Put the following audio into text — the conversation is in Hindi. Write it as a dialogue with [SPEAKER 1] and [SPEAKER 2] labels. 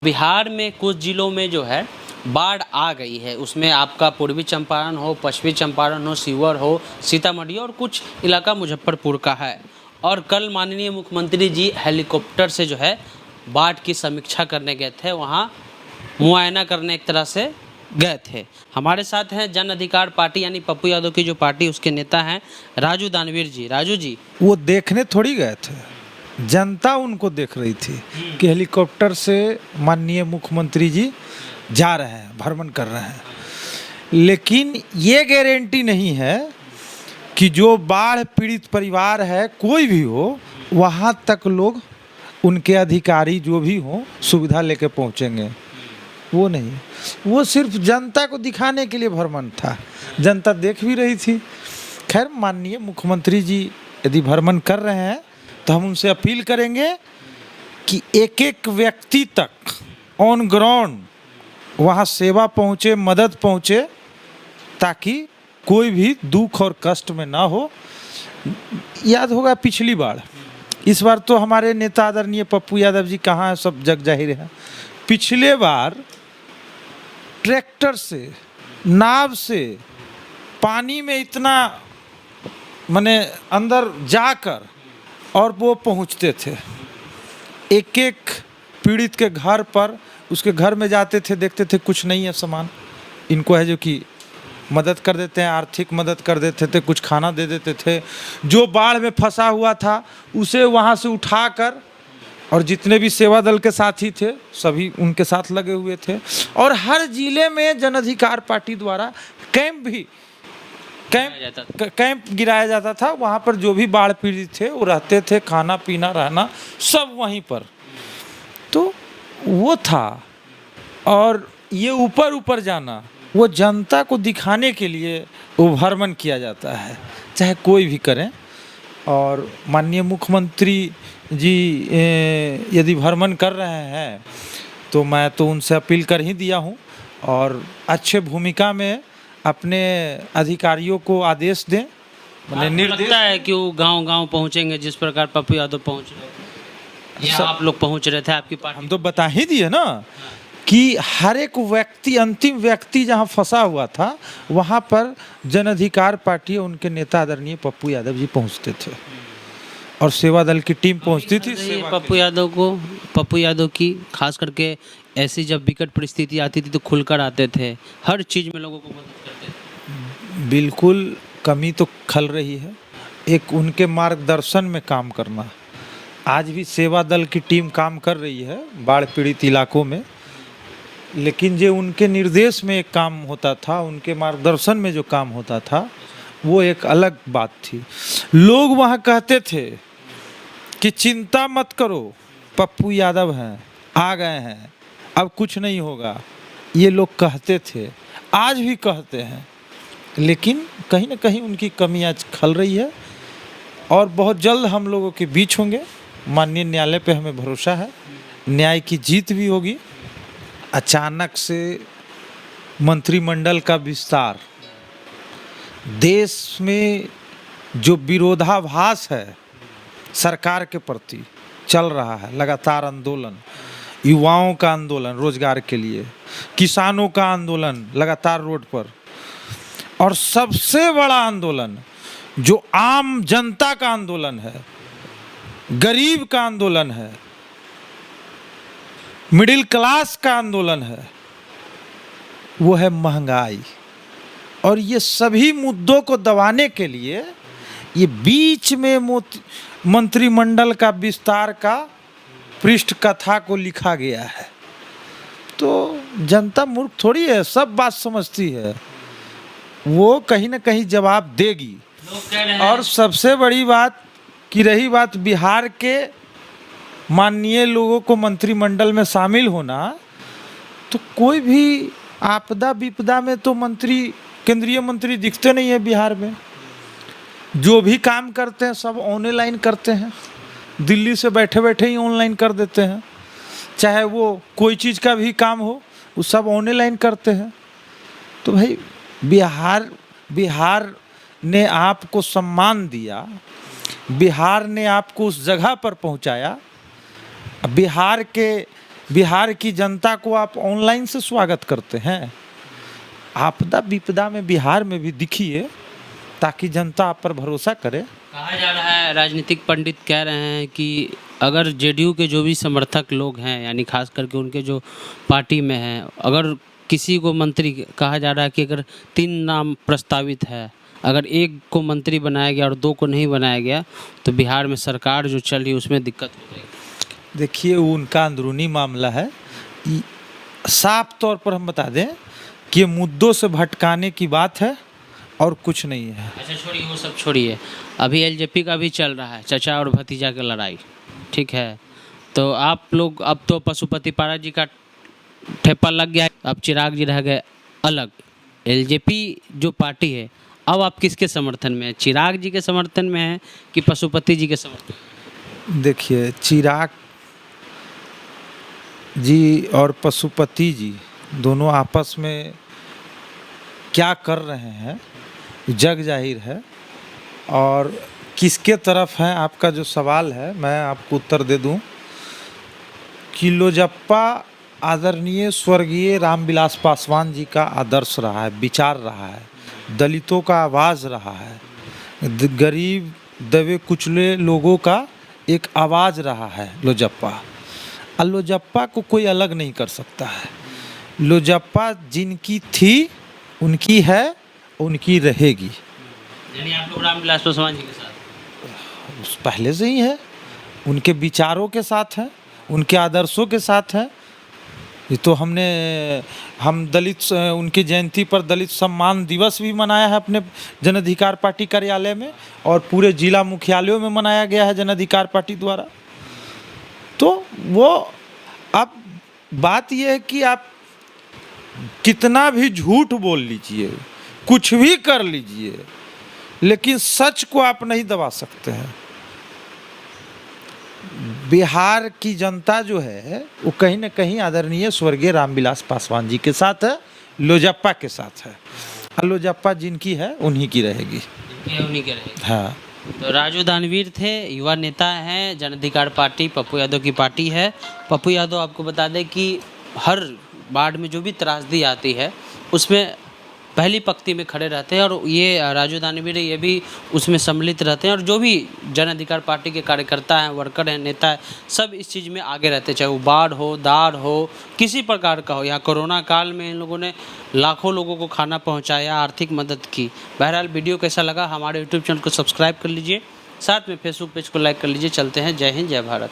[SPEAKER 1] बिहार में कुछ जिलों में जो है बाढ़ आ गई है। उसमें आपका पूर्वी चंपारण हो, पश्चिमी चंपारण हो, शिवहर हो, सीतामढ़ी और कुछ इलाका मुजफ्फरपुर का है। और कल माननीय मुख्यमंत्री जी हेलीकॉप्टर से जो है बाढ़ की समीक्षा करने गए थे, वहाँ मुआयना करने एक तरह से गए थे। हमारे साथ हैं जन अधिकार पार्टी यानी पप्पू यादव की जो पार्टी उसके नेता हैं राजू दानवीर जी। राजू जी,
[SPEAKER 2] वो देखने थोड़ी गए थे, जनता उनको देख रही थी कि हेलीकॉप्टर से माननीय मुख्यमंत्री जी जा रहे हैं, भ्रमण कर रहे हैं। लेकिन ये गारंटी नहीं है कि जो बाढ़ पीड़ित परिवार है कोई भी हो, वहाँ तक लोग, उनके अधिकारी जो भी हों, सुविधा लेके पहुँचेंगे। वो नहीं, वो सिर्फ जनता को दिखाने के लिए भ्रमण था। जनता देख भी रही थी। खैर, माननीय मुख्यमंत्री जी यदि भ्रमण कर रहे हैं तो हम उनसे अपील करेंगे कि एक एक व्यक्ति तक ऑन ग्राउंड वहाँ सेवा पहुँचे, मदद पहुँचे, ताकि कोई भी दुख और कष्ट में ना हो। याद होगा पिछली बार, इस बार तो हमारे नेता आदरणीय पप्पू यादव जी कहाँ हैं, सब जग जाहिर है। पिछले बार ट्रैक्टर से, नाव से पानी में इतना माने अंदर जाकर और वो पहुंचते थे। एक एक पीड़ित के घर पर, उसके घर में जाते थे, देखते थे कुछ नहीं है सामान, इनको है जो कि मदद कर देते हैं, आर्थिक मदद कर देते थे, कुछ खाना दे देते थे। जो बाढ़ में फंसा हुआ था उसे वहाँ से उठाकर, और जितने भी सेवा दल के साथी थे सभी उनके साथ लगे हुए थे। और हर जिले में जन अधिकार पार्टी द्वारा कैंप गिराया जाता था। वहाँ पर जो भी बाढ़ पीड़ित थे वो रहते थे, खाना पीना रहना सब वहीं पर। तो वो था। और ये ऊपर ऊपर जाना, वो जनता को दिखाने के लिए वो भ्रमण किया जाता है, चाहे कोई भी करें। और माननीय मुख्यमंत्री जी यदि भ्रमण कर रहे हैं तो मैं तो उनसे अपील कर ही दिया हूँ, और अच्छे भूमिका में अपने अधिकारियों को आदेश दें।
[SPEAKER 1] मैंने निर्देश लगता है कि वो गांव-गांव पहुंचेंगे जिस प्रकार पप्पू यादव पहुंच रहे थे, आप लोग पहुंच रहे थे, आपकी पार्टी।
[SPEAKER 2] हम तो बता ही दिए ना कि हर एक व्यक्ति, अंतिम व्यक्ति जहां फंसा हुआ था वहां पर जन अधिकार पार्टी और उनके नेता आदरणीय पप्पू यादव जी पहुंचते थे, और सेवा दल की टीम पहुंचती थी।
[SPEAKER 1] पप्पू यादव की खास करके ऐसी जब विकट परिस्थिति आती थी तो खुलकर आते थे, हर चीज़ में लोगों को मदद करते थे।
[SPEAKER 2] बिल्कुल कमी तो खल रही है, एक उनके मार्गदर्शन में काम करना। आज भी सेवा दल की टीम काम कर रही है बाढ़ पीड़ित इलाकों में, लेकिन जो उनके निर्देश में एक काम होता था, उनके मार्गदर्शन में जो काम होता था, वो एक अलग बात थी। लोग वहाँ कहते थे कि चिंता मत करो, पप्पू यादव हैं, आ गए हैं, अब कुछ नहीं होगा। ये लोग कहते थे, आज भी कहते हैं, लेकिन कहीं ना कहीं उनकी कमी आज खल रही है। और बहुत जल्द हम लोगों के बीच होंगे। माननीय न्यायालय पे हमें भरोसा है, न्याय की जीत भी होगी। अचानक से मंत्रिमंडल का विस्तार, देश में जो विरोधाभास है सरकार के प्रति चल रहा है, लगातार आंदोलन, युवाओं का आंदोलन रोजगार के लिए, किसानों का आंदोलन लगातार रोड पर, और सबसे बड़ा आंदोलन जो आम जनता का आंदोलन है, गरीब का आंदोलन है, मिडिल क्लास का आंदोलन है, वो है महंगाई। और ये सभी मुद्दों को दबाने के लिए ये बीच में मंत्रिमंडल का विस्तार का पृष्ठ कथा को लिखा गया है। तो जनता मूर्ख थोड़ी है, सब बात समझती है, वो कहीं ना कहीं जवाब देगी। और सबसे बड़ी बात कि रही बात बिहार के माननीय लोगों को मंत्रिमंडल में शामिल होना, तो कोई भी आपदा विपदा में तो केंद्रीय मंत्री दिखते नहीं है बिहार में। जो भी काम करते हैं सब ऑनलाइन करते हैं, दिल्ली से बैठे बैठे ही ऑनलाइन कर देते हैं। चाहे वो कोई चीज़ का भी काम हो, वो सब ऑनलाइन करते हैं। तो भाई बिहार ने आपको सम्मान दिया, बिहार ने आपको उस जगह पर पहुंचाया। बिहार के बिहार की जनता को आप ऑनलाइन से स्वागत करते हैं। आपदा विपदा में बिहार में भी दिखिए ताकि जनता आप पर भरोसा करे।
[SPEAKER 1] कहा जा रहा है, राजनीतिक पंडित कह रहे हैं कि अगर जेडीयू के जो भी समर्थक लोग हैं, यानी खास करके उनके जो पार्टी में हैं, अगर किसी को मंत्री, कहा जा रहा है कि अगर 3 नाम प्रस्तावित है, अगर एक को मंत्री बनाया गया और 2 को नहीं बनाया गया तो बिहार में सरकार जो चल रही है उसमें दिक्कत हो जाएगी।
[SPEAKER 2] देखिए उनका अंदरूनी मामला है। साफ तौर पर हम बता दें कि ये मुद्दों से भटकाने की बात है और कुछ नहीं है।
[SPEAKER 1] अच्छा छोड़िए, वो सब छोड़िए, अभी एलजेपी का भी चल रहा है, चचा और भतीजा की लड़ाई, ठीक है। तो आप लोग, अब तो पशुपति पारा जी का ठेपा लग गया, अब चिराग जी रह गए अलग। एलजेपी जो पार्टी है, अब आप किसके समर्थन में है? चिराग जी के समर्थन में है कि पशुपति जी के समर्थन?
[SPEAKER 2] देखिए चिराग जी और पशुपति जी दोनों आपस में क्या कर रहे हैं जग जाहिर है। और किसके तरफ है आपका जो सवाल है, मैं आपको उत्तर दे दूं कि लोजप्पा आदरणीय स्वर्गीय रामविलास पासवान जी का आदर्श रहा है, विचार रहा है, दलितों का आवाज़ रहा है, गरीब दबे कुचले लोगों का एक आवाज़ रहा है लोजप्पा। और लोजप्पा को कोई अलग नहीं कर सकता है। लोजप्पा जिनकी थी उनकी है, उनकी रहेगी।
[SPEAKER 1] यानी आप लोग रामविलास पासवान जी के साथ?
[SPEAKER 2] उस पहले से ही है, उनके विचारों के साथ है, उनके आदर्शों के साथ है। ये तो हम दलित, उनकी जयंती पर दलित सम्मान दिवस भी मनाया है अपने जन अधिकार पार्टी कार्यालय में, और पूरे जिला मुख्यालयों में मनाया गया है जन अधिकार पार्टी द्वारा। तो वो, अब बात यह है कि आप कितना भी झूठ बोल लीजिए, कुछ भी कर लीजिए, लेकिन सच को आप नहीं दबा सकते हैं। बिहार की जनता जो है वो कहीं ना कहीं आदरणीय स्वर्गीय रामविलास पासवान जी के साथ है, लोजप्पा के साथ है। और लोजप्पा जिनकी है उन्हीं की रहेगी।
[SPEAKER 1] उन्हीं के रहेगी।
[SPEAKER 2] हाँ।
[SPEAKER 1] तो राजू दानवीर थे, युवा नेता हैं, जन अधिकार पार्टी पप्पू यादव की पार्टी है। पप्पू यादव आपको बता दें कि हर बाढ़ में जो भी त्रासदी आती है उसमें पहली पंक्ति में खड़े रहते हैं, और ये राजू दानवीर ये भी उसमें सम्मिलित रहते हैं। और जो भी जन अधिकार पार्टी के कार्यकर्ता हैं, वर्कर हैं, नेता हैं, सब इस चीज़ में आगे रहते हैं, चाहे वो बाढ़ हो, दाढ़ हो, किसी प्रकार का हो। यहाँ कोरोना काल में इन लोगों ने लाखों लोगों को खाना पहुँचाया, आर्थिक मदद की। बहरहाल वीडियो कैसा लगा, हमारे यूट्यूब चैनल को सब्सक्राइब कर लीजिए, साथ में फेसबुक पेज को लाइक कर लीजिए। चलते हैं, जय हिंद, जय भारत।